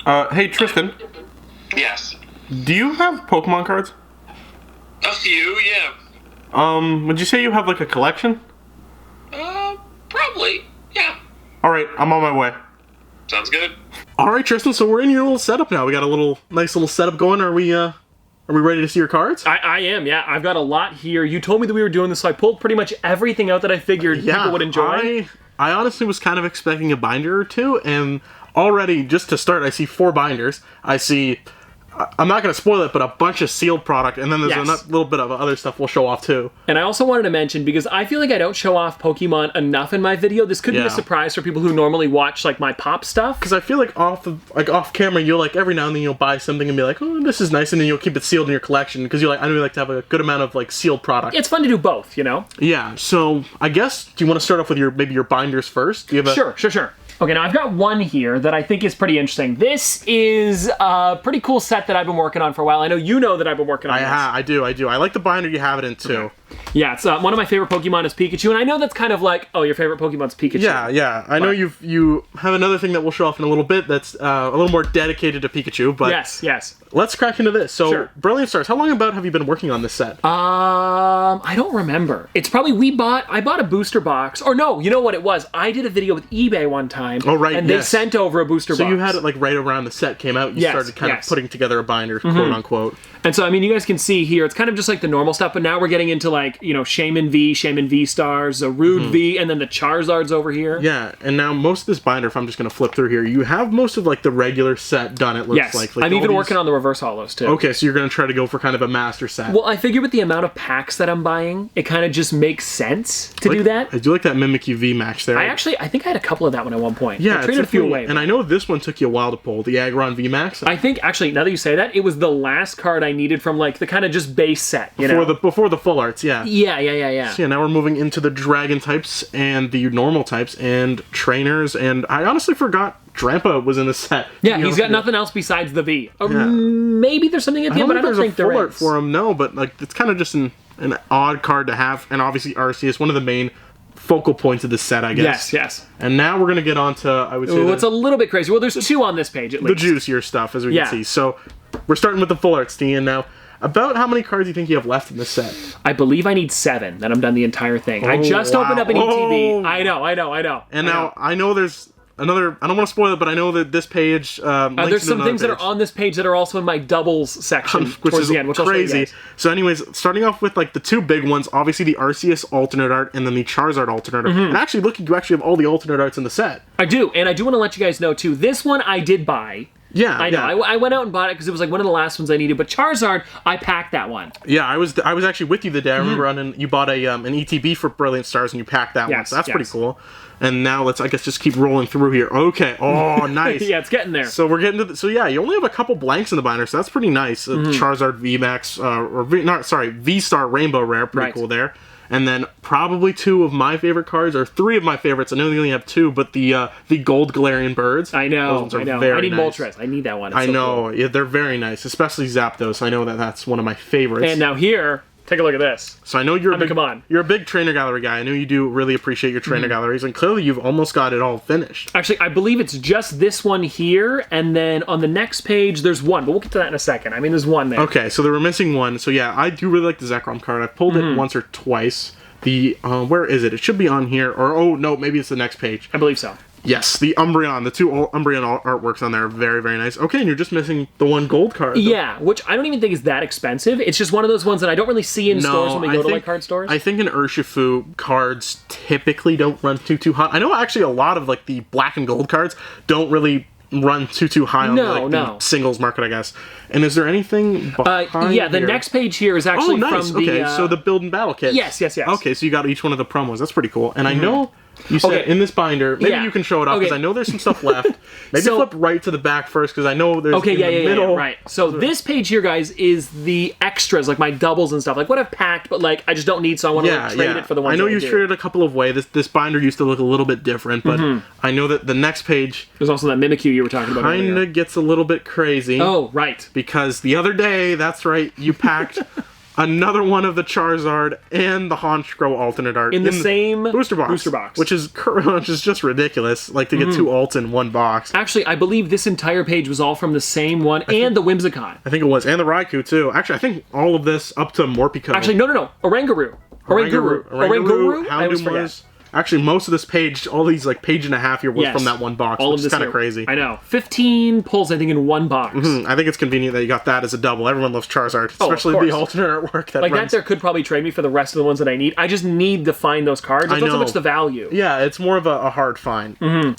Hey Tristan, Yes. do you have Pokemon cards? A few, yeah. Would you say you have like a collection? Probably. Yeah. Alright, I'm on my way. Sounds good. Alright Tristan, so we're in your little setup now. We got a nice little setup going. Are we ready to see your cards? I am, yeah. I've got a lot here. You told me that we were doing this, so I pulled pretty much everything out that I figured people would enjoy. I honestly was kind of expecting a binder or two, and already, just to start, I see 4 binders. I see, I'm not going to spoil it, but a bunch of sealed product, and then there's a little bit of other stuff we'll show off too. And I also wanted to mention, because I feel like I don't show off Pokemon enough in my video, this could be a surprise for people who normally watch like my pop stuff. Because I feel like off camera, you'll like every now and then you'll buy something and be like, oh, this is nice, and then you'll keep it sealed in your collection because I know you like to have a good amount of like sealed product. It's fun to do both, you know? Yeah. So I guess, do you want to start off with maybe your binders first? Do you have Sure. Okay, now I've got one here that I think is pretty interesting. This is a pretty cool set that I've been working on for a while. I know you know that I've been working on this. I do. I like the binder you have it in, too. Okay. Yeah, it's one of my favorite Pokemon is Pikachu, and I know that's kind of like, oh, your favorite Pokemon's Pikachu. Yeah. I know you have another thing that we'll show off in a little bit that's a little more dedicated to Pikachu, but... Yes. Let's crack into this. So, sure. Brilliant Stars, how long have you been working on this set? I don't remember. It's probably, I bought a booster box, or no, you know what it was? I did a video with eBay one time, and they sent over a booster box. So you had it like right around the set came out, you started kind of putting together a binder, quote unquote. And so, I mean, you guys can see here, it's kind of just like the normal stuff, but now we're getting into like, Shaman V Stars, Zarude V, and then the Charizards over here. Yeah, and now most of this binder, if I'm just going to flip through here, you have most of like the regular set done, it looks like. I'm even working on the reverse holos too. Okay, so you're going to try to go for kind of a master set. Well, I figure with the amount of packs that I'm buying, it kind of just makes sense to do that. I do like that Mimikyu VMAX there. I think I had a couple of that one at one point. Yeah, I traded a few away. And I know this one took you a while to pull, the Aggron VMAX. I think, actually, now that you say that, it was the last card I needed from like the kind of just base set, Before the full arts, yeah. Yeah. So yeah, now we're moving into the dragon types and the normal types and trainers, and I honestly forgot Drampa was in the set. Yeah, he's got nothing else besides the V. Maybe there's something at the end, but I don't think there is. There's a full art for him, no, but like it's kind of just an odd card to have, and obviously Arceus, one of the main focal points of the set, I guess. Yes. And now we're going to get on to, I would say... What's a little bit crazy. Well, there's 2 on this page, at least. The juicier stuff, as we can see. So, we're starting with the full art, Stian. Now, about how many cards do you think you have left in this set? I believe I need 7, then I'm done the entire thing. I just opened up an ETB. I know. And now, I know there's another... I don't want to spoil it, but I know that this page... there's some things that are on this page that are also in my doubles section towards the end, which crazy. I'll show you guys. So anyways, starting off with like the 2 big ones, obviously the Arceus alternate art and then the Charizard alternate art. And actually, look, you actually have all the alternate arts in the set. I do, and I do want to let you guys know too, this one I did buy. Yeah, I know. I went out and bought it because it was like one of the last ones I needed. But Charizard, I packed that one. Yeah, I was actually with you the day. I remember you bought an ETB for Brilliant Stars and you packed that one. So that's pretty cool. And now let's, I guess, just keep rolling through here. Okay. Oh, nice. Yeah, it's getting there. So we're getting to so yeah, you only have a couple blanks in the binder, so that's pretty nice. Charizard VMAX, V-Star Rainbow Rare, pretty cool there. And then probably 2 of my favorite cards, or 3 of my favorites. I know they only have 2, but the Gold Galarian Birds. I know. I need Moltres. I need that one. I know. Cool. Yeah, they're very nice, especially Zapdos. I know that's one of my favorites. And now here, take a look at this. So I know you're a big trainer gallery guy. I know you do really appreciate your trainer galleries, and clearly you've almost got it all finished. Actually, I believe it's just this one here, and then on the next page there's one, but we'll get to that in a second. I mean, there's one there. Okay, so they were missing one. So yeah, I do really like the Zekrom card. I've pulled it once or twice. The, where is it? It should be on here, or, oh, no, maybe it's the next page. I believe so. Yes, the Umbreon, the 2 Umbreon artworks on there are very, very nice. Okay, and you're just missing the 1 gold card. Yeah, which I don't even think is that expensive. It's just one of those ones that I don't really see in stores when we go to like card stores. I think in Urshifu, cards typically don't run too hot. I know actually a lot of like the black and gold cards don't really run too high on the singles market, I guess. And is there anything behind the next page here is actually from the... so the build and battle kit. Yes. Okay, so you got each one of the promos. That's pretty cool. And I know you said in this binder, maybe you can show it off because I know there's some stuff left. Maybe flip right to the back first because I know there's in the middle. Yeah, right. So this page here, guys, is the extras, like my doubles and stuff. Like what I've packed, but like I just don't need, so I want to trade it for the ones I know you've traded a couple of ways. This binder used to look a little bit different, but I know that the next page... There's also that Mimikyu you were talking about kind of gets a little bit crazy. Oh, right. Because the other day, that's right, you packed another one of the Charizard and the Honchkrow alternate art in the same booster box. Which is just ridiculous, like to get two alts in one box. Actually, I believe this entire page was all from the same one, and the Whimsicott. I think it was, and the Raikou too. Actually, I think all of this up to Morpeko. Actually, no. Oranguru. Houndoom was. Actually, most of this page, all these like page and a half here was from that one box, which is kind of crazy. I know. 15 pulls, I think, in one box. I think it's convenient that you got that as a double. Everyone loves Charizard, especially the alternate artwork. That there could probably trade me for the rest of the ones that I need. I just need to find those cards. It's not so much the value. Yeah, it's more of a hard find.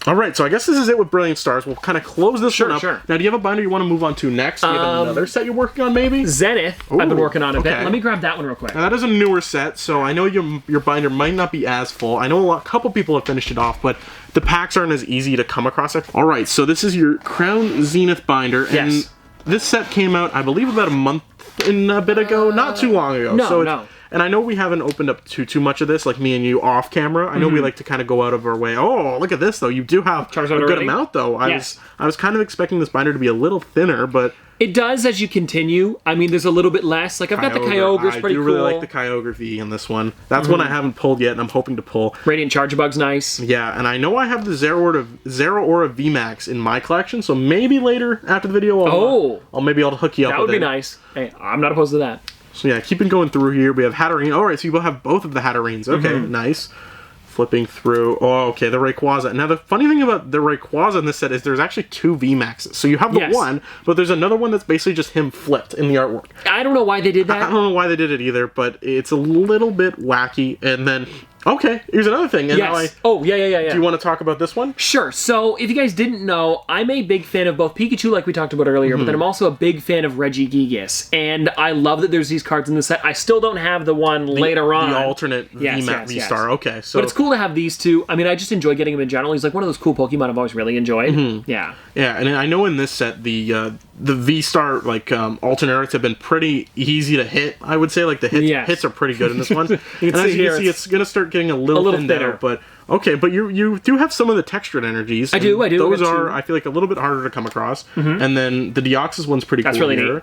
All right, so I guess this is it with Brilliant Stars. We'll kind of close this one up. Sure. Now, do you have a binder you want to move on to next? Do you have another set you're working on, maybe? Zenith. I've been working on a bit. Let me grab that one real quick. Now, that is a newer set, so I know your binder might not be as full. I know a couple people have finished it off, but the packs aren't as easy to come across. All right, so this is your Crown Zenith binder, and this set came out, I believe, about a month and a bit ago, not too long ago. No. And I know we haven't opened up too much of this, like me and you off camera. I know we like to kind of go out of our way. Oh, look at this though. You do have Charizard a good amount though. I was kind of expecting this binder to be a little thinner, but it does as you continue. I mean, there's a little bit less. Like, I've got the Kyogre, it's pretty cool. I do really like the Kyogre V in this one. That's one I haven't pulled yet, and I'm hoping to pull. Radiant Chargebug's nice. Yeah, and I know I have the Zero Aura VMAX in my collection, so maybe later after the video, I'll hook you up with it. That would be nice. Hey, I'm not opposed to that. So yeah, keeping going through here, we have Hatterene. All right, so you will have both of the Hatterenes. Okay, nice. Flipping through. Oh, okay, the Rayquaza. Now, the funny thing about the Rayquaza in this set is there's actually two VMAXs. So you have the one, but there's another one that's basically just him flipped in the artwork. I don't know why they did that. I don't know why they did it either, but it's a little bit wacky. And then, okay, here's another thing. And yeah. Do you want to talk about this one? Sure. So, if you guys didn't know, I'm a big fan of both Pikachu, like we talked about earlier, but then I'm also a big fan of Regigigas. And I love that there's these cards in the set. I still don't have the one later on. The alternate V-Star. Okay, so... But it's cool to have these two. I mean, I just enjoy getting him in general. He's like one of those cool Pokemon I've always really enjoyed. Yeah. Yeah, and I know in this set, the V-Star, alternate arts have been pretty easy to hit, I would say. Like, the hits are pretty good in this one. And as you can see, it's going to start getting a little thinner. But okay, but you do have some of the textured energies. I do. Those are, I feel like, a little bit harder to come across. And then the Deoxys one's pretty cool. That's really neat.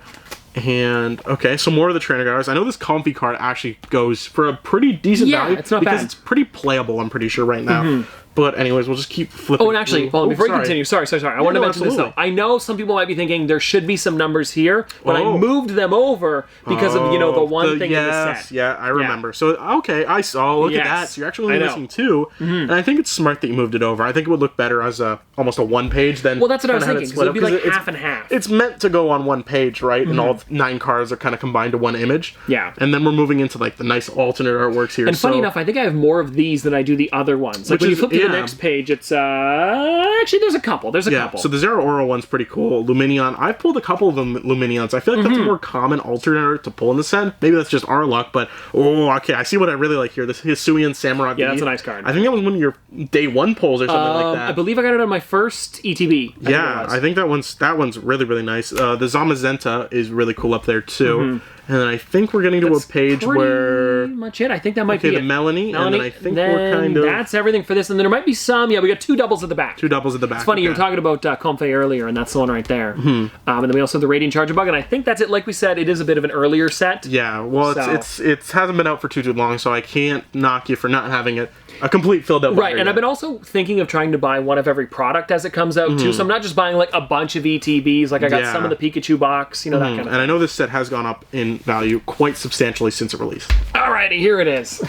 And, okay, so more of the trainer guys. I know this Comfy card actually goes for a pretty decent value. It's not bad. Because it's pretty playable, I'm pretty sure, right now. But anyways, we'll just keep flipping. Oh, and actually, before you continue, sorry. I want to mention this, though. I know some people might be thinking there should be some numbers here, but I moved them over because of, the one thing in the set. Yeah, I remember. So, okay, I saw. Look at that. So you're actually only missing two. And I think it's smart that you moved it over. I think it would look better as almost a one page than... Well, that's what I was thinking, because it would be like half and half. It's meant to go on one page, right? And all 9 cards are kind of combined to one image. Yeah. And then we're moving into, the nice alternate artworks here. And funny enough, I think I have more of these than I do the other ones. Like, when you flip to the next page, it's actually there's a couple. So the Zero Aura one's pretty cool. Lumineon. I've pulled a couple of them Luminions. I feel like that's a more common alternate to pull in the set. Maybe that's just our luck, but okay, I see what I really like here. This Hisuian Samurai. Yeah, that's a nice card. I think that was one of your day 1 pulls or something like that. I believe I got it on my first ETB. I think that one's really, really nice. The Zamazenta is really cool up there too. And then I think we're getting to a page where... pretty much it. I think that might be it. the Melanie, and then I think we're kind of... That's everything for this. And then there might be some... Yeah, we got 2 doubles at the back. 2 doubles at the back. It's funny, you were talking about Comfey earlier, and that's the one right there. And then we also have the Radiant Chargebug, and I think that's it. Like we said, it is a bit of an earlier set. Yeah, well, it hasn't been out for too long, so I can't knock you for not having it. A complete filled out right, and I've been also thinking of trying to buy one of every product as it comes out, too. So I'm not just buying, a bunch of ETBs. Like, I got some of the Pikachu box, that kind of thing. And I know this set has gone up in value quite substantially since it released. Alrighty, here it is.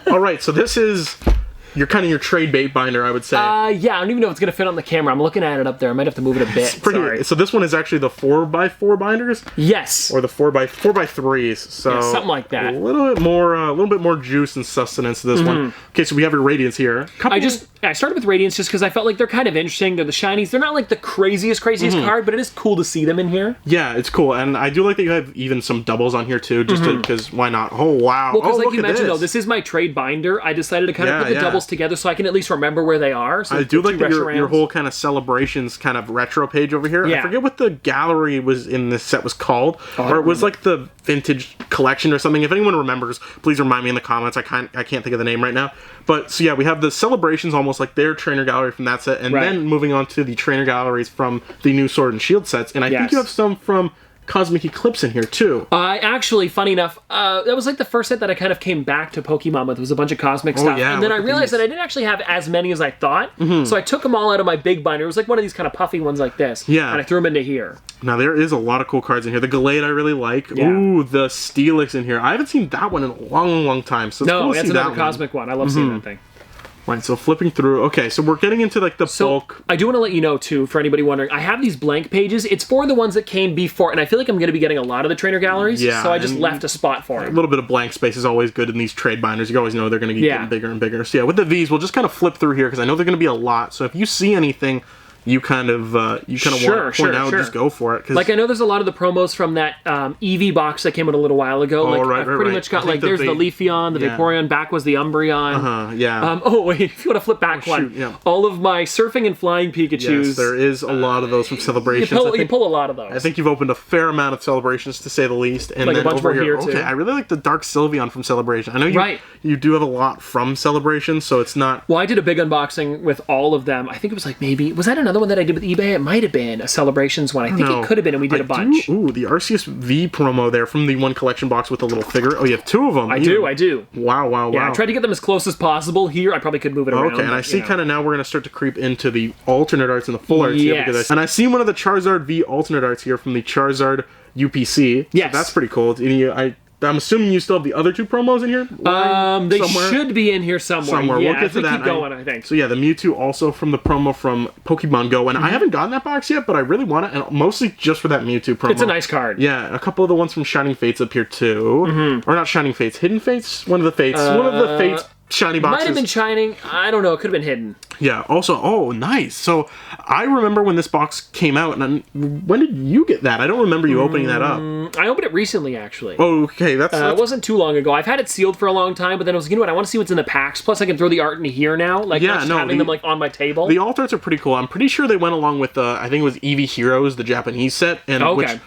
Alright, so this is your trade bait binder, I would say. Yeah, I don't even know if it's going to fit on the camera. I'm looking at it up there. I might have to move it a bit. Sorry. So this one is actually the 4x4 binders? Yes. Or the 4x3s. So yeah, something like that. A little bit more juice and sustenance to this one. Okay, so we have your Radiance here. I started with Radiance just because I felt like they're kind of interesting. They're the shinies. They're not like the craziest card, but it is cool to see them in here. Yeah, it's cool. And I do like that you have even some doubles on here too, just because why not? Oh, wow. Well, because like you mentioned, though, this is my trade binder. I decided to kind of put the doubles together so I can at least remember where they are. So I do like that your whole kind of celebrations kind of retro page over here. Yeah. I forget what the gallery was in this set was called, or it was like the vintage collection or something. If anyone remembers, please remind me in the comments. I can't think of the name right now. But so yeah, we have the celebrations almost like their trainer gallery from that set, and then moving on to the trainer galleries from the new Sword and Shield sets. And I think you have some from Cosmic Eclipse in here too. I actually, funny enough, that was like the first set that I kind of came back to Pokemon with. Was a bunch of Cosmic stuff. Yeah, and then I realized that I didn't actually have as many as I thought. So I took them all out of my big binder. It was like one of these kind of puffy ones like this. Yeah. And I threw them into here. Now, there is a lot of cool cards in here. The Gallade I really like. Yeah. Ooh, the Steelix in here. I haven't seen that one in a long, long time. So it's cool to that's see another that Cosmic one. I love seeing that thing. Right, so flipping through. Okay, so we're getting into like the bulk. I do want to let you know, too, for anybody wondering, I have these blank pages. It's for the ones that came before, and I feel like I'm going to be getting a lot of the trainer galleries, so I just left a spot for A them. little bit of blank space is always good in these trade binders. You always know they're going to keep getting bigger and bigger. So yeah, with the Vs, we'll just kind of flip through here because I know they're going to be a lot. So if you see anything you kind of want to point out, just go for it. Like, I know there's a lot of the promos from that EV box that came out a little while ago. I've pretty much got, like, there's the Leafeon, the Vaporeon, back was the Umbreon. Oh, wait, if you want to flip back one. All of my surfing and flying Pikachus. Yes, there is a lot of those from Celebrations. You pull a lot of those. I think you've opened a fair amount of Celebrations, to say the least. And like then a bunch over more here, too. Okay, I really like the Dark Sylveon from Celebration. I know you do have a lot from Celebration, so it's not... Well, I did a big unboxing with all of them. I think it was like maybe... Was that another one that I did with eBay? It might have been a Celebrations one. I think it could have been, and we did a bunch. Ooh, the Arceus V promo there from the one collection box with the little figure. Oh, you have two of them. I do. Wow. Yeah, I tried to get them as close as possible. Here, I probably could move it around. Okay, and I see kind of now we're going to start to creep into the alternate arts and the full arts here. Because and I see one of the Charizard V alternate arts here from the Charizard UPC. Yes. So that's pretty cool. I'm assuming you still have the other two promos in here? They should be in here somewhere. Yeah, we'll get to that. Keep going, I think. So yeah, the Mewtwo also from the promo from Pokemon Go, and I haven't gotten that box yet, but I really want it, and mostly just for that Mewtwo promo. It's a nice card. Yeah, a couple of the ones from Shining Fates up here too, or not Shining Fates, Hidden Fates. One of the Fates. One of the Fates shiny boxes. Might have been Shining. I don't know. It could have been hidden. Yeah. Also, nice. So I remember when this box came out, and when did you get that? I don't remember you opening that up. I opened it recently, actually. Okay, that's it wasn't too long ago. I've had it sealed for a long time, but then I was like, you know what? I want to see what's in the packs. Plus, I can throw the art into here now. Like, not just having them like on my table. The alt arts are pretty cool. I'm pretty sure they went along with I think it was Eevee Heroes, the Japanese set, and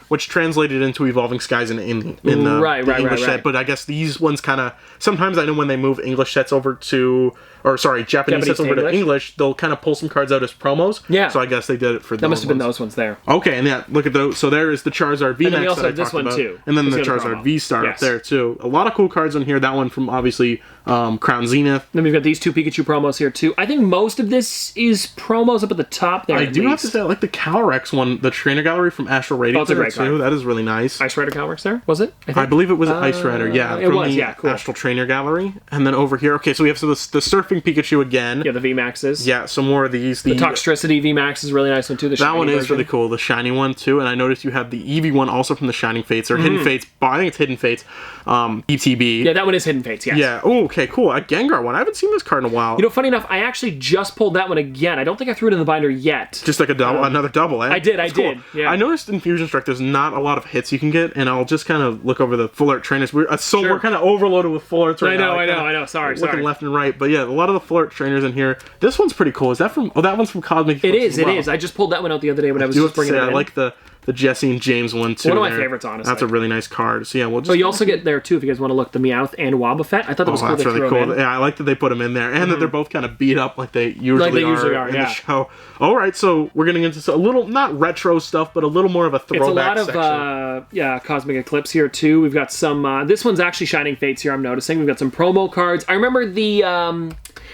which translated into Evolving Skies in the English set. But I guess these ones kind of sometimes I know when they move English sets over to. Or sorry, Japanese sets over to English, they'll kind of pull some cards out as promos. Yeah. So I guess they did it for those. That must have been those ones there. Okay, and yeah, look at those. So there is the Charizard VMAX. And then we also have this one too. And then the Charizard V-Star up there too. A lot of cool cards in here. That one from obviously Crown Zenith. Then we've got these two Pikachu promos here too. I think most of this is promos up at the top there. I do have to say, I like the Calyrex one, the Trainer Gallery from Astral Radiance. Oh, it's a great card. That is really nice. Ice Rider Calyrex there, was it? I believe it was Ice Rider, yeah. It was, cool. Astral Trainer Gallery. And then over here, okay, so we have the Surfing Pikachu again. Yeah, the VMAXs. Yeah, some more of these. The Toxtricity VMAX is a really nice one too. That one is really cool, the shiny one too. And I noticed you have the Eevee one also from the Shining Fates, or Hidden Fates. I think it's Hidden Fates. ETB. Yeah, that one is Hidden Fates, yes. Yeah, oh, okay, cool. A Gengar one. I haven't seen this card in a while. You know, funny enough, I actually just pulled that one again. I don't think I threw it in the binder yet. Just like a double, another double, eh? I did. Cool. Yeah. I noticed in Fusion Strike there's not a lot of hits you can get, and I'll just kind of look over the full art trainers. We're kind of overloaded with full arts right now. I know. Sorry. Looking left and right, but yeah, a lot of the full art trainers in here. This one's pretty cool. Is that from? Oh, that one's from Cosmic. It is. I just pulled that one out the other day when I was just bringing it in. I like the Jesse and James one too. One of my favorites, honestly. That's a really nice card. So yeah, we'll just. Oh, you also get there too if you guys want to look the Meowth and Wobbuffet. I thought that was cool. That's really cool. Yeah, I like that they put them in there, and that they're both kind of beat up like they usually are in the show. All right, so we're getting into a little not retro stuff, but a little more of a throwback section. It's a lot of Cosmic Eclipse here too. We've got some. This one's actually Shining Fates here. I'm noticing we've got some promo cards. I remember the.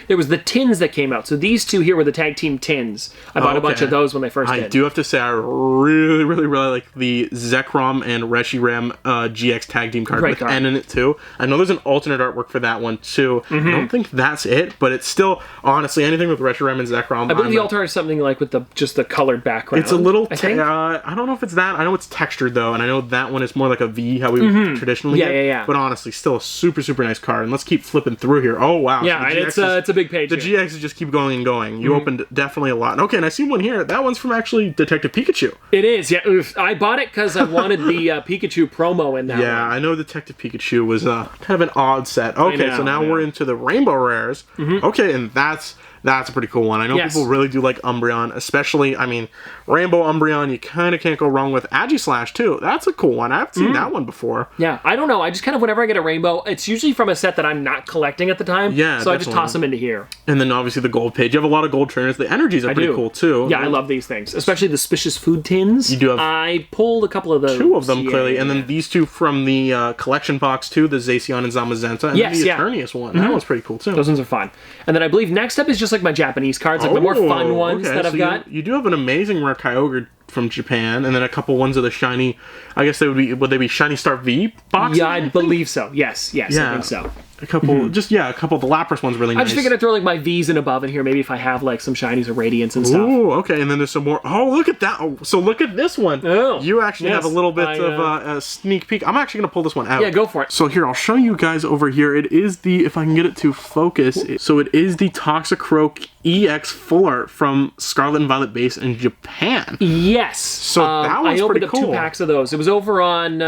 There was the tins that came out. So these two here were the tag team tins. I bought a bunch of those when they first did. I do have to say I really, really, really like the Zekrom and Reshiram GX tag team card with N in it too. I know there's an alternate artwork for that one too. I don't think that's it, but it's still, honestly, anything with Reshiram and Zekrom. I believe the alternate is something like with just the colored background. It's a little, I don't know if it's that. I know it's textured though, and I know that one is more like a V, how we would traditionally get. Yeah. But honestly, still a super, super nice card. And let's keep flipping through here. Oh, wow. Yeah, so it's a big page. The GXs just keep going and going. You opened definitely a lot. Okay, and I see one here. That one's from actually Detective Pikachu. It is, yeah. I bought it because I wanted the Pikachu promo in that one. Yeah, I know Detective Pikachu was kind of an odd set. Okay, so now we're into the Rainbow Rares. Okay, and that's That's a pretty cool one. I know people really do like Umbreon, especially, I mean, Rainbow Umbreon, you kind of can't go wrong with Agislash, too. That's a cool one. I haven't seen that one before. Yeah, I don't know. I just kind of, whenever I get a Rainbow, it's usually from a set that I'm not collecting at the time. Yeah, so I just toss them into here. And then obviously the gold page. You have a lot of gold trainers. The energies are pretty cool, too. Yeah, I love these things, especially the Suspicious Food Tins. You do have... I pulled a couple of those. 2 of them, clearly. And then these 2 from the collection box, too. The Zacian and Zamazenta. And the Eternius one. That one's pretty cool, too. Those ones are fun. And then I believe next up is just like my Japanese cards, like the more fun ones that I've got. You do have an amazing rare Kyogre from Japan, and then a couple ones of the shiny, I guess they would they be Shiny Star V boxes? Yeah, I believe so. Yes, I think so. A couple, a couple of the Lapras ones really nice. I just figured I'd throw like my V's and above in here, maybe if I have like some shinies or Radiance and stuff. Ooh, okay, and then there's some more. Oh, look at that. Oh, so look at this one. Oh, you actually have a little bit of a sneak peek. I'm actually going to pull this one out. Yeah, go for it. So here, I'll show you guys over here. It is the, if I can get it to focus, so it is the Toxicroak EX Full Art from Scarlet and Violet base in Japan. Yes. So that one's I opened pretty up cool. 2 packs of those. It was over on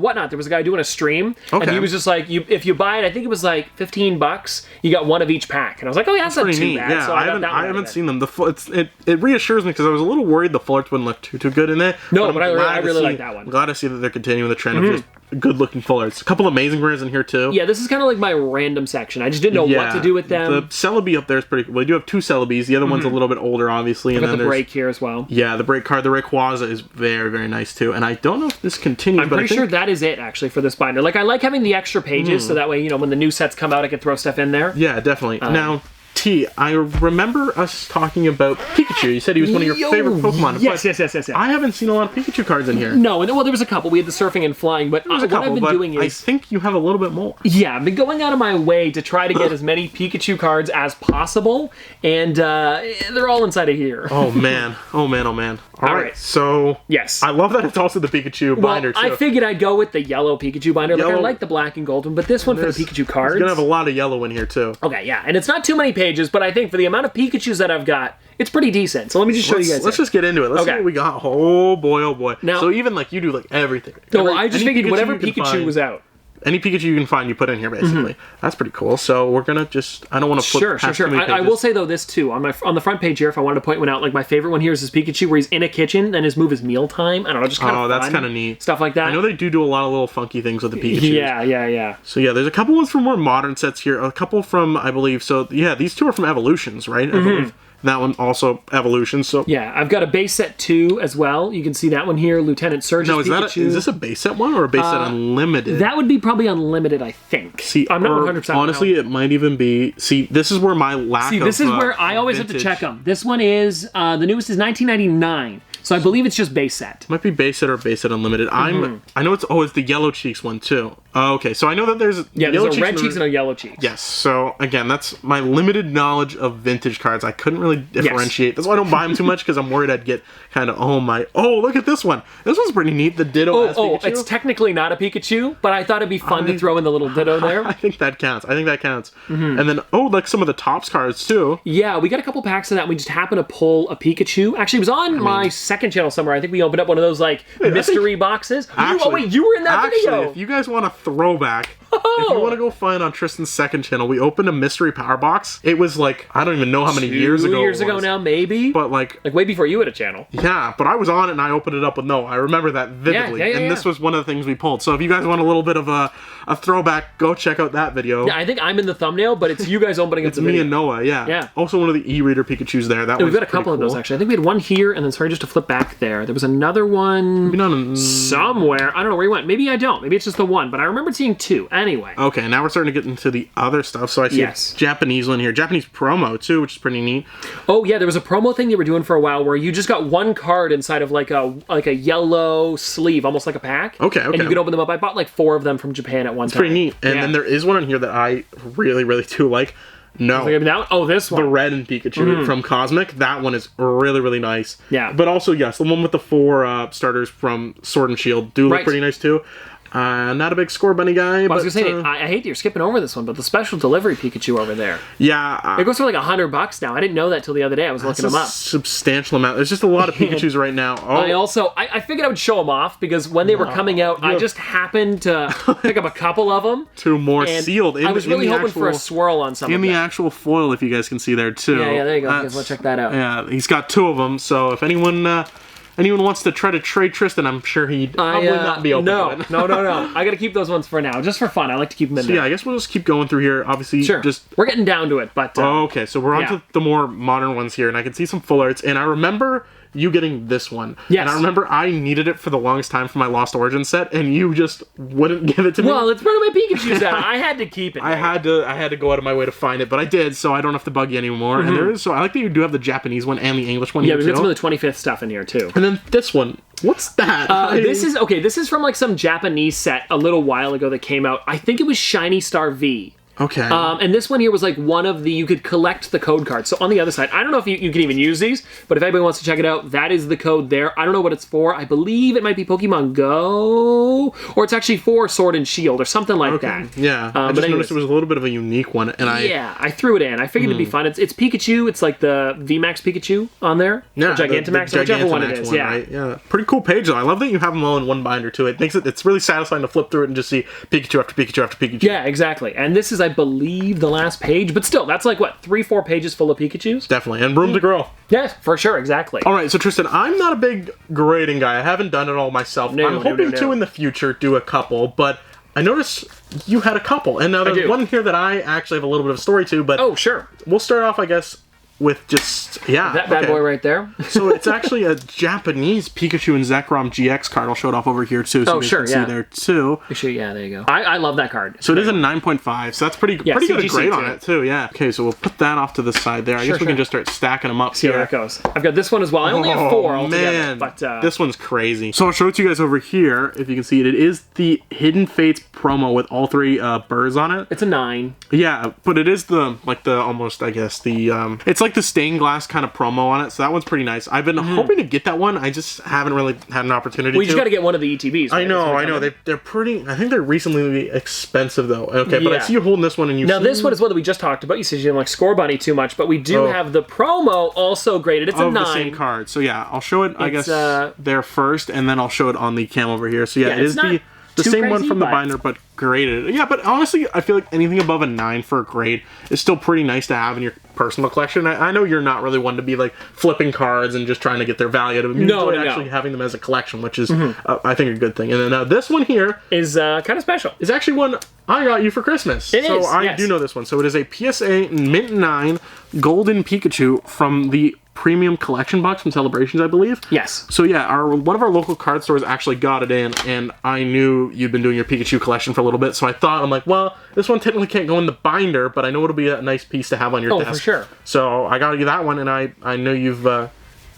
Whatnot. There was a guy doing a stream, and he was just like, if you buy it, I think it was like $15, you got 1 of each pack. And I was like, oh yeah, that's not too bad. Yeah, so I haven't seen them. It reassures me because I was a little worried the Full Arts wouldn't look too good in it. No, but I really like that one. I'm glad to see that they're continuing the trend of just good-looking Full Arts. A couple amazing rares in here, too. Yeah, this is kind of like my random section. I just didn't know what to do with them. The Celebi up there is pretty cool. We do have 2 Celebis. The other one's a little bit older, obviously. I've and got then the break here as well. Yeah, the break card. The Rayquaza is very, very nice, too. And I don't know if this continues, I'm pretty sure that is it, actually, for this binder. Like, I like having the extra pages, so that way, you know, when the new sets come out, I can throw stuff in there. Yeah, definitely. Now... T, I remember us talking about Pikachu. You said he was one of your favorite Pokemon. Yes. I haven't seen a lot of Pikachu cards in here. No, well, there was a couple. We had the surfing and flying, but what I've been doing is... I think you have a little bit more. Yeah, I've been going out of my way to try to get as many Pikachu cards as possible, and they're all inside of here. Oh, man. All right. So... Yes. I love that it's also the Pikachu binder, too. I figured I'd go with the yellow Pikachu binder. Like, I like the black and gold one, but this one for the Pikachu cards... It's going to have a lot of yellow in here, too. Okay, yeah. And it's not too many pages, but I think for the amount of Pikachus that I've got, it's pretty decent. So let me just show you guys. Let's just get into it. Let's see what we got. Oh boy. Now, so even like you do like everything. No, I just figured whatever Pikachu was out. Any Pikachu you can find, you put in here, basically. That's pretty cool. So we're gonna just... I don't want to put... Sure. I will say, though, this, too. On the front page here, if I wanted to point one out, like, my favorite one here is this Pikachu where he's in a kitchen, and his move is mealtime. I don't know, just kind of fun. That's kind of neat. Stuff like that. I know they do a lot of little funky things with the Pikachu. Yeah. So, yeah, there's a couple ones from more modern sets here. A couple from, I believe... So, yeah, these 2 are from Evolutions, right? I believe. That one also Evolution, so... Yeah, I've got a base set 2 as well. You can see that one here, Lieutenant Surge's Pikachu. Is this a base set one or a base set unlimited? That would be probably unlimited, I think. See, I'm not 100% honestly, it might even be... See, this is where my lack of this is where I always have to check them. This one is... the newest is 1999. So I believe it's just base set. Might be base set or base set unlimited. I know it's the Yellow Cheeks one too. Oh, okay, so I know that there's there's a red cheeks and a yellow cheeks. Yes. So again, that's my limited knowledge of vintage cards. I couldn't really differentiate. That's why I don't buy them too much because I'm worried I'd get kind of look at this one. This one's pretty neat. The Ditto. Pikachu. It's technically not a Pikachu, but I thought it'd be fun to throw in the little Ditto there. I think that counts. And then like some of the Topps cards too. Yeah, we got a couple packs of that. We just happened to pull a Pikachu. Actually, it was on my second channel somewhere. I think we opened up one of those like mystery boxes. You were in that video. If you guys want a throwback, if you want to go find on Tristan's second channel, we opened a mystery power box. It was like, I don't even know how many years ago. 2 years ago now, maybe. But like way before you had a channel. Yeah, but I was on it and I opened it up with I remember that vividly. And this was one of the things we pulled. So if you guys want a little bit of a throwback, go check out that video. Yeah, I think I'm in the thumbnail, but it's you guys opening up the video. It's me and Noah, yeah. Also one of the e-reader Pikachus there. We've got a couple of those, actually. I think we had one here, and then, sorry, just to flip back there. There was another one somewhere. I don't know where he went. Maybe I don't. Maybe it's just the one, but I remember seeing 2. Anyway. Okay, now we're starting to get into the other stuff. So I see a Japanese one here. Japanese promo, too, which is pretty neat. Oh, yeah, there was a promo thing they were doing for a while where you just got one card inside of like a yellow sleeve, almost like a pack. Okay. And you could open them up. I bought like 4 of them from Japan at one time. Pretty neat. And then there is one in here that I really, really do like. This one. The red and Pikachu from Cosmic. That one is really, really nice. Yeah. But also, yes, the one with the 4 starters from Sword and Shield do look pretty nice, too. Not a big Score Bunny guy, I but... was going to say, I hate that you're skipping over this one, but the special delivery Pikachu over there. Yeah. It goes for like $100 now. I didn't know that till the other day. I was looking them up. Substantial amount. There's just a lot of Pikachus right now. Oh. I figured I would show them off because when they were coming out, I just happened to pick up a couple of them. 2 more sealed. I was really hoping for a swirl on some of them. In the actual foil, if you guys can see there, too. Yeah, there you go. You guys want to check that out. Yeah, he's got 2 of them, so if anyone wants to try to trade Tristan, I'm sure he'd probably not be open to it. No. I got to keep those ones for now, just for fun. I like to keep them in there. Yeah, I guess we'll just keep going through here. Obviously, sure. We're getting down to it, but... okay, so we're on to the more modern ones here, and I can see some full arts, and I remember you getting this one. Yes. And I remember I needed it for the longest time for my Lost Origin set, and you just wouldn't give it to me. Well, it's part of my Pikachu set. I had to keep it. I had to go out of my way to find it, but I did, so I don't have to bug you anymore. And there is, so I like that you do have the Japanese one and the English one here, we've too. got some of the 25th stuff in here, too. And then this one. What's that? This is from like some Japanese set a little while ago that came out. I think it was Shiny Star V. Okay. And this one here was like one of the, you could collect the code cards. So on the other side, I don't know if you can even use these, but if anybody wants to check it out, that is the code there. I don't know what it's for. I believe it might be Pokemon Go, or it's actually for Sword and Shield or something like that. Yeah. I just noticed it was a little bit of a unique one, and I threw it in. I figured it'd be fun. It's Pikachu. It's like the VMAX Pikachu on there. Yeah. Or Gigantamax, or whichever one it is. Yeah. Right? Yeah. Pretty cool page though. I love that you have them all in one binder too. It's really satisfying to flip through it and just see Pikachu after Pikachu after Pikachu. Yeah, exactly. And this is, I believe, the last page, but still, that's like what, 3-4 pages full of Pikachus? Definitely, and room to grow. Yes, for sure, exactly. All right, so Tristan, I'm not a big grading guy. I haven't done it all myself. I'm hoping to in the future do a couple, but I noticed you had a couple, and now there's one here that I actually have a little bit of a story to. But oh, sure, we'll start off, I guess, with just that bad boy right there. So it's actually a Japanese Pikachu and Zekrom GX card. I'll show it off over here too. So you can see there too. Sure, yeah, there you go. I love that card. So it is a 9.5. So that's pretty good grade on it too. Yeah. Okay, so we'll put that off to the side there. I guess we can just start stacking them up. See how that goes. I've got this one as well. I only have 4 altogether. But this one's crazy. So I'll show it to you guys over here. If you can see it, it is the Hidden Fates promo with all 3 birds on it. It's a 9. Yeah, but it is the almost, I guess, the it's like the stained glass kind of promo on it, so that one's pretty nice. I've been hoping to get that one. I just haven't really had an opportunity. Well, you just got to get one of the ETBs. Right? I know. They're pretty. I think they're recently expensive though. Okay, but I see you holding this one, and you. Now this one is one that we just talked about. You said you didn't like Score Bunny too much, but we do have the promo also graded. It's a 9. The same card. So yeah, I'll show it. I guess there first, and then I'll show it on the cam over here. So yeah, it is the same one from the binder, but graded. Yeah, but honestly, I feel like anything above a 9 for a grade is still pretty nice to have in your personal collection. I know you're not really one to be like flipping cards and just trying to get their value out of them. You enjoy actually having them as a collection, which is, I think, a good thing. And then this one here is kind of special. Is actually one I got you for Christmas. I do know this one. So it is a PSA Mint 9 Golden Pikachu from the premium collection box from Celebrations, I believe. Yes. So yeah, one of our local card stores actually got it in, and I knew you'd been doing your Pikachu collection for a little bit, so I thought, I'm like, well, this one technically can't go in the binder, but I know it'll be a nice piece to have on your desk. Oh, for sure. So I got you that one, and I know you've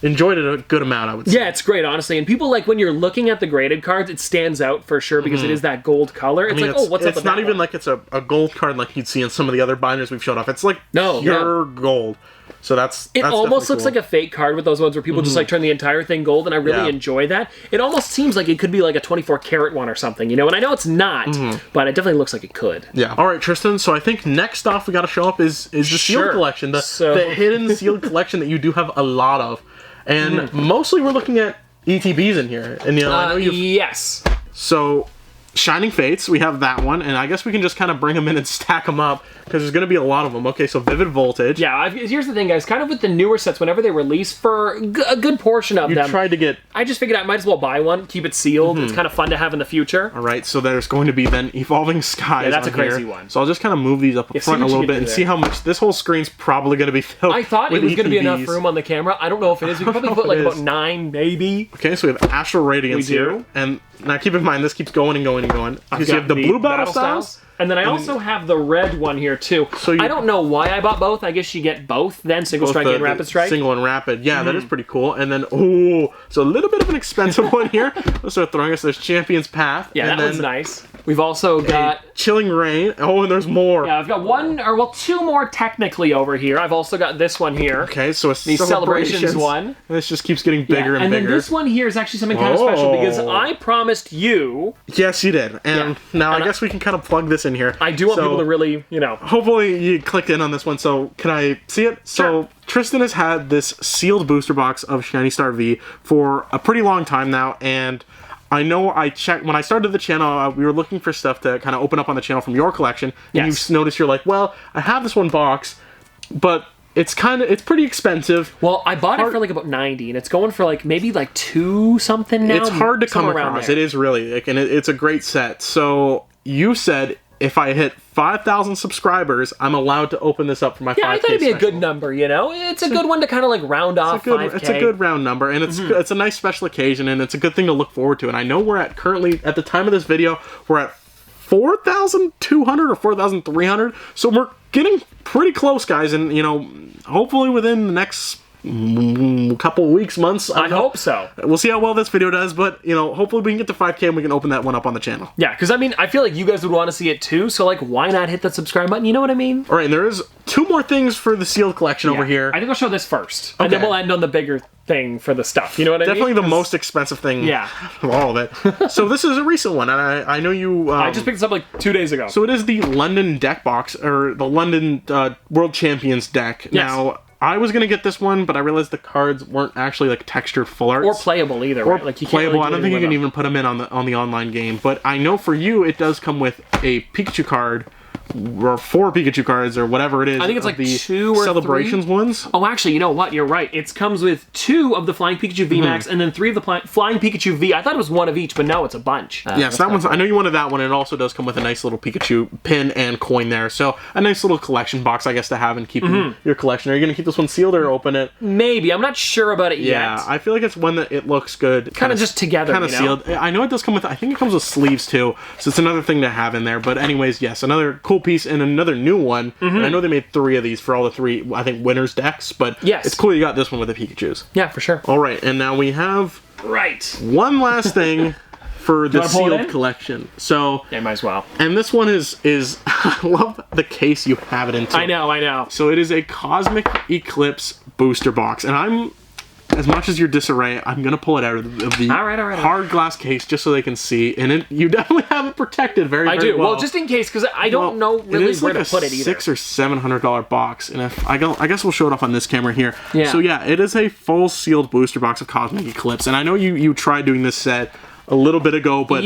enjoyed it a good amount, I would say. Yeah, it's great, honestly. And people, like, when you're looking at the graded cards, it stands out for sure because it is that gold color. It's what's up with that? It's not even like it's a gold card like you'd see in some of the other binders we've showed off. It's like pure gold. So that's almost looks like a fake card with those ones where people just like turn the entire thing gold, and I really enjoy that. It almost seems like it could be like a 24 karat one or something, you know? And I know it's not, but it definitely looks like it could. Yeah. All right, Tristan. So I think next off we got to show up is the sealed collection, the hidden sealed collection that you do have a lot of, and mostly we're looking at ETBs in here. And I know yes. So Shining Fates, we have that one, and I guess we can just kind of bring them in and stack them up, because there's going to be a lot of them. Okay, so Vivid Voltage. Yeah, here's the thing, guys. Kind of with the newer sets, whenever they release, for a good portion of them, tried to get... I just figured I might as well buy one, keep it sealed. It's kind of fun to have in the future. All right, so there's going to be then Evolving Skies. Yeah, that's a crazy here. one. So I'll just kind of move these up front a little bit and see how much... This whole screen's probably going to be filled I thought with it was going to be ETBs. enough room on the camera. I don't know if it is. We could probably put like about 9, maybe. Okay, so we have Astral Radiance here. And now keep in mind, this keeps going and going and going. Because you have the blue Battle Styles. And then I also have the red one here, too. So I don't know why I bought both. I guess you get both then, Single Strike and Rapid Strike. Single and Rapid. Yeah, that is pretty cool. And then, so a little bit of an expensive one here. Let's start throwing us this Champion's Path. Yeah, that one's nice. We've also got Chilling Rain. Oh, and there's more. I've got one, or well, two more technically over here. I've also got this one here. Okay, so it's the Celebrations one. And this just keeps getting bigger and and bigger. then this one here is actually something kind of special because I promised you. Yes, you did. And now I guess we can kind of plug this in here. I do want people to really, Hopefully you clicked in on this one. So can I see it? Sure. So Tristan has had this sealed booster box of Shiny Star V for a pretty long time now, and I know I checked when I started the channel. We were looking for stuff to kind of open up on the channel from your collection, and you've noticed you're like, well, I have this one box, but it's pretty expensive. Well, I bought it for like about 90, and it's going for like maybe like 2 something now. It's hard to come across. It is really, and it's a great set. So you said if I hit 5,000 subscribers, I'm allowed to open this up for my 5K I thought it'd be special. a good number, It's a good one to kind of like round off 5K. It's a good round number, and it's a nice special occasion, and it's a good thing to look forward to. And I know we're currently, at the time of this video, we're at 4,200 or 4,300, so we're getting pretty close, guys, and, hopefully within the next couple weeks, months. I hope so. We'll see how well this video does, but, hopefully we can get to 5K and we can open that one up on the channel. Yeah, because, I feel like you guys would want to see it too, so, like, why not hit that subscribe button? You know what I mean? All right, and there is 2 more things for the sealed collection over here. I think I'll show this first, and then we'll end on the bigger thing for the stuff. You know what I mean? Definitely the most expensive thing of all of it. So this is a recent one, and I know you... I just picked this up like 2 days ago. So it is the London deck box, or the London World Champions deck. Yes. Now, I was going to get this one, but I realized the cards weren't actually like textured full arts. Or playable either, right? Like, you can't playable. really I don't think you can even put them in on the online game. But I know for you, it does come with a Pikachu card, or 4 Pikachu cards, or whatever it is. I think it's like the 2 or Celebrations 3 ones. Oh, actually, you know what? You're right. It comes with 2 of the Flying Pikachu VMAX, and then 3 of the Flying Pikachu V. I thought it was 1 of each, but no, it's a bunch. Yes, that one's. I know you wanted that one. It also does come with a nice little Pikachu pin and coin there. So a nice little collection box, I guess, to have and keep in your collection. Are you going to keep this one sealed or open it? Maybe. I'm not sure about it yet. Yeah, I feel like it's one that it looks good. Kind of just together, kind of sealed. I know it does come with, I think it comes with sleeves too, so it's another thing to have in there. But anyways, yes, another cool piece and another new one. And I know they made 3 of these for all the 3, I think, winners decks, but it's cool you got this one with the Pikachus. Yeah, for sure. All right, and now we have one last thing for the sealed collection. So yeah, might as well. And this one is I love the case you have it into. I know. So it is a Cosmic Eclipse booster box, and I'm, as much as your disarray, I'm gonna pull it out of the hard glass case just so they can see. And you definitely have it protected very well. Well, just in case, because I don't know really where to put it either. It's like a $600 or $700 box, and if I guess we'll show it off on this camera here. Yeah. So yeah, it is a full sealed booster box of Cosmic Eclipse, and I know you tried doing this set a little bit ago, but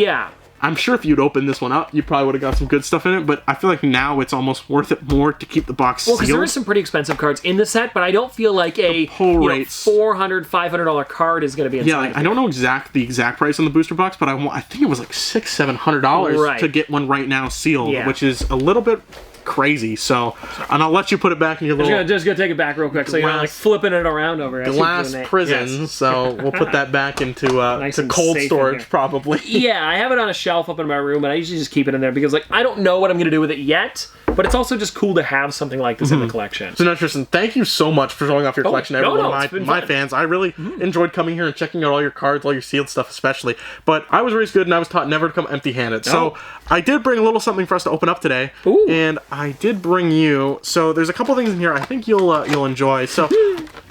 I'm sure if you'd opened this one up, you probably would have got some good stuff in it, but I feel like now it's almost worth it more to keep the box sealed. Well, because there is some pretty expensive cards in the set, but I don't feel like a $400, $500 card is going to be inside. Yeah, like, I don't know the exact price on the booster box, but I think it was like $600, $700 to get one right now sealed, which is a little bit crazy. So, and I'll let you put it back in your little... Just gonna take it back real quick, so you're not like flipping it around over. Glass prison, so we'll put that back into nice to cold storage, probably. Yeah, I have it on a shelf up in my room, and I usually just keep it in there because, like, I don't know what I'm gonna do with it yet, but it's also just cool to have something like this in the collection. So now, Tristan, thank you so much for showing off your collection. Everyone of my fans, I really enjoyed coming here and checking out all your cards, all your sealed stuff especially, but I was raised good and I was taught never to come empty-handed. So I did bring a little something for us to open up today, and I did bring you, so there's a couple things in here I think you'll enjoy. So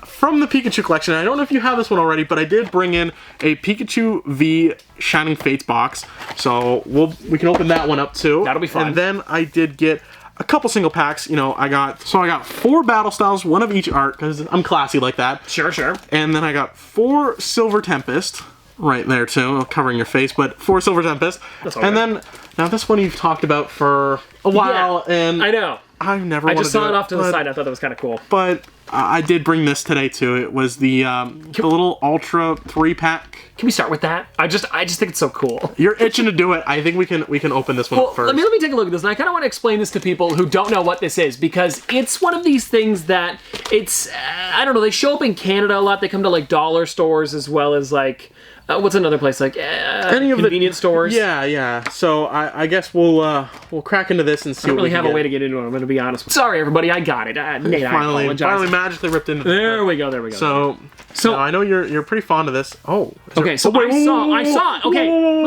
from the Pikachu collection, I don't know if you have this one already, but I did bring in a Pikachu V Shining Fates box, so we can open that one up too. That'll be fun. And then I did get a couple single packs. I got 4 battle styles, 1 of each art, because I'm classy like that. Sure. And then I got 4 Silver Tempest right there too, covering your face, but 4 Silver Tempest. And then now this one you've talked about for a while, and I know. I've never. I just saw it off to the side. I thought that was kind of cool. But I did bring this today too. It was the little Ultra 3-pack. Can we start with that? I just think it's so cool. You're itching to do it. I think we can open this one up first. Let me take a look at this, and I kind of want to explain this to people who don't know what this is, because it's one of these things that it's I don't know. They show up in Canada a lot. They come to like dollar stores as well as like. What's another place like any of convenience stores? Yeah. So I guess we'll crack into this and see. I don't really have a way to get into it. I'm going to be honest. Sorry, everybody, I got it. Nate, finally, I apologize. Finally, magically ripped into. There we go. So I know you're pretty fond of this. Oh. Okay. So I saw it. Okay.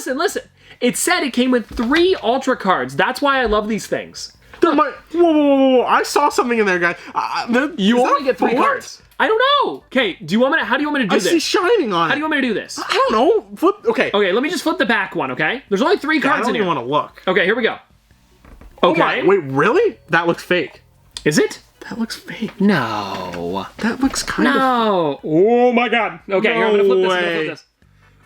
Listen. it said it came with 3 Ultra cards. That's why I love these things. There might... Whoa. I saw something in there, guys. You is that only a get 3 4? cards. I don't know. Okay, how do you want me to do I this? see shining on it. How do you want me to do this? I don't know. Flip. Okay. Okay, let me just flip the back one, okay? There's only 3 I cards don't in here. even want to look. Okay, here we go. Oh Okay. my, wait, really? That looks fake. Is it? That looks fake. No. That looks kind of... No. Oh my god. Okay, here, I'm gonna flip this.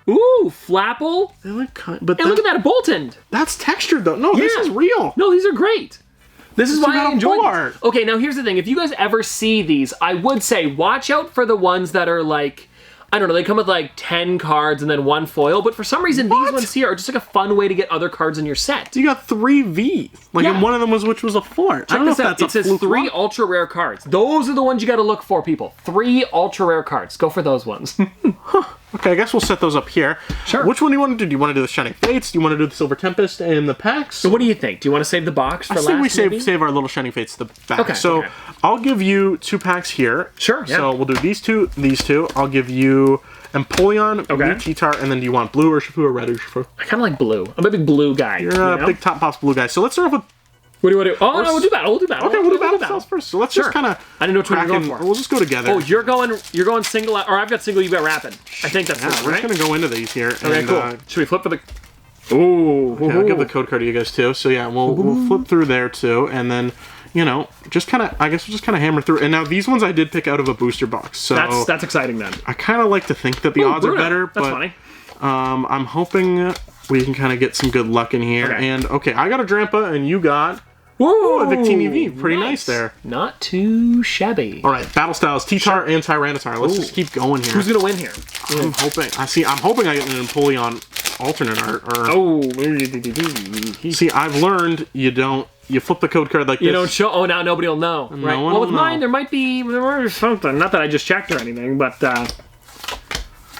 Ooh, Flapple. They look kind... But And look at that, a Boltund. that's textured, though. No, this Yeah. is real. No, these are great. This is You why got I a enjoy bar. these. Okay, now here's the thing. If you guys ever see these, I would say watch out for the ones that are like, I don't know, they come with like 10 cards and then 1 foil, but for some reason these What? ones here are just like a fun way to get other cards in your set. You got 3 V's. Like, Yeah. and one of them which was a 4. I Check don't know if this out. that's It a says fluke 3 luck. ultra rare cards. Those are the ones you got to look for, people. 3 ultra rare cards. Go for those ones. Okay, I guess we'll set those up here. Sure. Which one do you want to do? Do you want to do the Shining Fates? Do you want to do the Silver Tempest and the packs? So what do you think? Do you want to save the box for I last? think we maybe? save our little Shining Fates to the back. Okay, So okay. I'll give you 2 packs here. Sure, yeah. So we'll do these two. I'll give you Empoleon, Okay. T-Tar, and then do you want blue or Shifu or red or Shifu? I kind of like blue. I'm a big blue guy. You're you a know? big Top Pops blue guy. So let's start off with... What do you want to do? Oh, no, we'll do battle. We'll do battle. Okay, we'll do battle styles first. So let's Sure. just kind of... I didn't know which one you're going for. We'll just go together. Oh, you're going single, or I've got single, you've got rapid. I think that's Yeah, it, we're right? just going to go into these here. Okay, and, cool. Should we flip for the... Ooh. Okay, I'll give the code card to you guys too. So yeah, we'll flip through there too, and then just kind of, I guess we'll just kind of hammer through. And now these ones I did pick out of a booster box, so That's exciting then. I kind of like to think that the odds Bruno. are better. That's but funny. I'm hoping we can kind of get some good luck in here. Okay. And okay, I got a Drampa, and you got Whoa, a Victini V. Pretty nice there. Not too shabby. All right, battle styles: T-Tar and Tyranitar. Let's just keep going here. Who's gonna win here? I'm hoping. I'm hoping I get an Empoleon alternate art. Or Oh. see, I've learned you flip the code card like this. You don't show. Oh, now nobody will know. Right. one Well, with will mine, know. there was something. Not that I just checked or anything, but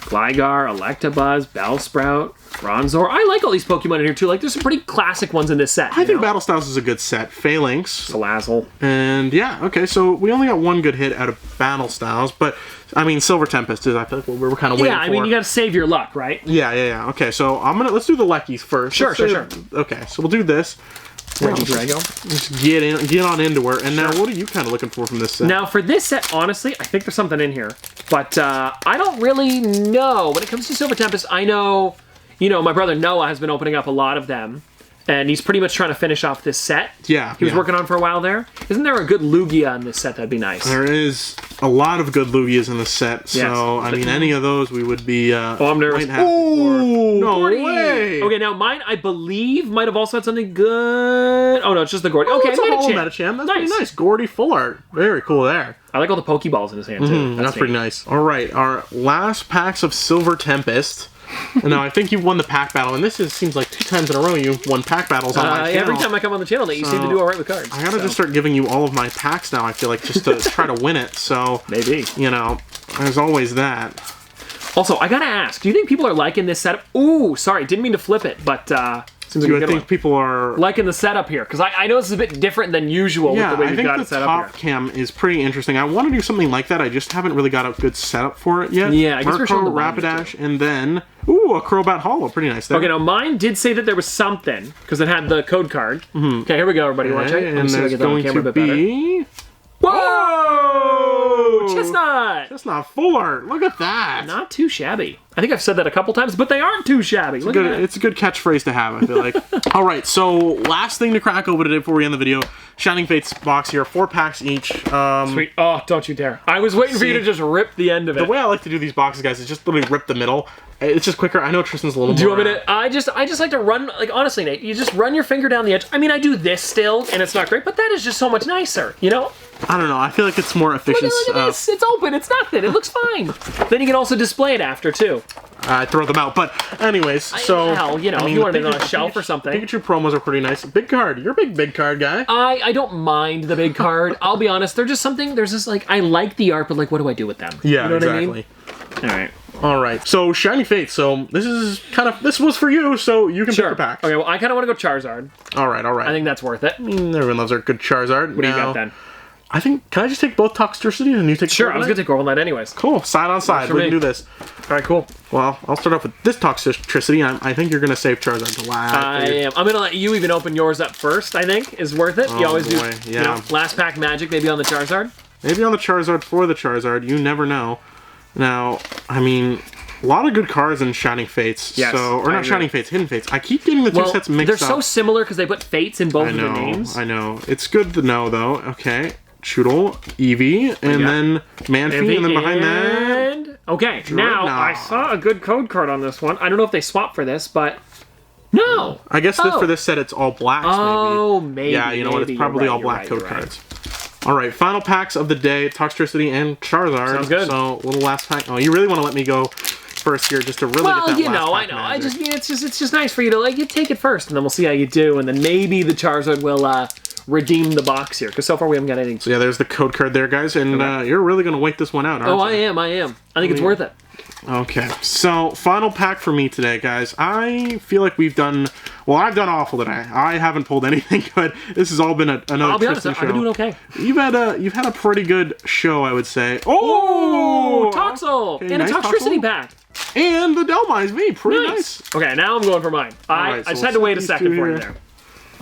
Gligar, Electabuzz, Bellsprout, Bronzor. I like all these Pokemon in here too. Like, there's some pretty classic ones in this set. I think Battle Styles is a good set. Phalanx. Salazzle. And yeah, okay, so we only got 1 good hit out of Battle Styles, but I mean, Silver Tempest is, I feel like, what we're kind of waiting for. Yeah, I mean, you got to save your luck, right? Yeah. Okay, so let's do the Leckies first. Sure, Let's sure, do- Okay, so we'll do this. Regidrago. Just get on into her. And now, what are you kind of looking for from this set? Now, for this set, honestly, I think there's something in here. But I don't really know. When it comes to Silver Tempest, I know, my brother Noah has been opening up a lot of them. And he's pretty much trying to finish off this set. Yeah. He was working on for a while there. Isn't there a good Lugia in this set? That'd be nice. There is a lot of good Lugias in the set, so, Yes. I mean, any of those we would be I'm nervous. quite happy for. No Gordy. way! Okay, now mine, I believe, might have also had something good. Oh, no, it's just the Gordy. Okay, it's a whole Medicham. Medicham. That's pretty nice. Gordy full art. Very cool there. I like all the Pokeballs in his hand, too. That's pretty nice. All right, our last packs of Silver Tempest. Now, I think you've won the pack battle, and seems like 2 times in a row you've won pack battles on my channel. Every time I come on the channel, you seem to do all right with cards. I gotta just start giving you all of my packs now, I feel like, just to try to win it. So, Maybe. there's always that. Also, I gotta ask, do you think people are liking this setup? Ooh, sorry, didn't mean to flip it, but seems like Do a I good think one. people are... Liking the setup here, because I know this is a bit different than usual Yeah, with the way I we've think got the it set up top here. cam is pretty interesting. I want to do something like that. I just haven't really got a good setup for it yet. Yeah, I guess we're showing the Rapidash, and then a Crobat Hollow. Pretty nice there. Okay, now mine did say that there was something, because it had the code card. Okay, here we go, everybody. Watch it. Let me and see if I there's get that on going camera to a bit better. be... Whoa! Chestnut! That's not full art. Look at that. Not too shabby. I think I've said that a couple times, but they aren't too shabby. Look at that. It's a good catchphrase to have, I feel like. All right, so last thing to crack open today before we end the video. Shining Fates box here, 4 packs each. Sweet. Oh, don't you dare. I was waiting for you to just rip the end of it. The way I like to do these boxes, guys, is just literally rip the middle. It's just quicker. I know Tristan's a little more... Do you want me to... I just like to run... Like, honestly, Nate, you just run your finger down the edge. I mean, I do this still, and it's not great, but that is just so much nicer, you know? I don't know. I feel like it's more efficient. Look at this. It's open. It's nothing. It looks fine. Then you can also display it after, too. I throw them out. But anyways, so... Hell, you know, if you wanted it on a shelf or something. Pikachu promos are pretty nice. Big card. You're a big card guy. I don't mind the big card. I'll be honest. They're just something... There's just, like... I like the art, but, like, what do I do with them? Yeah, you know exactly. What I mean? All right. All right. So, Shiny Fates. So, this was for you, so you can pick your packs. Okay, well, I kind of want to go Charizard. All right. I think that's worth it. Everyone loves our good Charizard. What do you got then? I think, can I just take both Toxtricity and you take Sure, I was Corviknight? going to take Corviknight anyways. Cool, side on side, for we can me. do this. All right, cool. Well, I'll start off with this Toxtricity. I think you're going to save Charizard to last. I am. I'm going to let you even open yours up first, I think, is worth it. You always boy, do, yeah. last pack magic, maybe on the Charizard. Maybe on the Charizard for the Charizard, you never know. Now, I mean, a lot of good cards in Shining Fates. Yes, So, or I not agree. Shining Fates, Hidden Fates. I keep getting the two sets mixed they're up. so similar because they put Fates in both I of know, the names. I know. It's good to know, though. Okay. Choodle, Eevee, and then Manphy, and then behind that... Okay, now, I saw a good code card on this one. I don't know if they swap for this, but... No! I guess for this set, it's all blacks, maybe. Oh, maybe. Yeah, you know what? It's probably all black code cards. All right, final packs of the day: Toxtricity and Charizard. Sounds good. So, little last pack. Oh, you really want to let me go first here, just to really get that last pack I magic. just it's just nice for you to you take it first, and then we'll see how you do, and then maybe the Charizard will redeem the box here, because so far we haven't got anything. So yeah, there's the code card there, guys, and you're really gonna wait this one out, aren't you? I am. I think it's worth it. Okay, so final pack for me today, guys. I feel like we've done... Well, I've done awful today. I haven't pulled anything good. This has all been another I'll be honest, Tristan I've show. been doing okay. You've had a pretty good show, I would say. Oh! Toxel! Okay, and nice a Toxtricity Toxel. pack. And the Delmize V, pretty nice. Okay, now I'm going for mine. I so just we'll had to wait a set these second two for you here. there.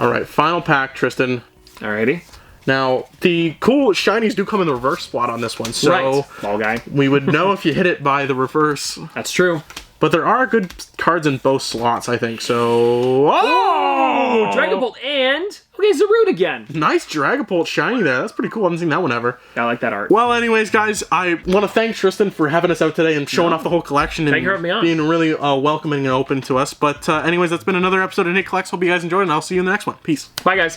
All right, final pack, Tristan. Alrighty. Now, the cool shinies do come in the reverse spot on this one, so Right. Ball guy. we would know if you hit it by the reverse. That's true. But there are good cards in both slots, I think, so... Oh! Dragapult and... Okay, Zarude again. Nice Dragapult shiny there. That's pretty cool. I haven't seen that one ever. I like that art. Well, anyways, guys, I want to thank Tristan for having us out today and showing off the whole collection and Thank you for having me on. being really welcoming and open to us. But anyways, that's been another episode of Nick Collects. Hope you guys enjoyed, and I'll see you in the next one. Peace. Bye, guys.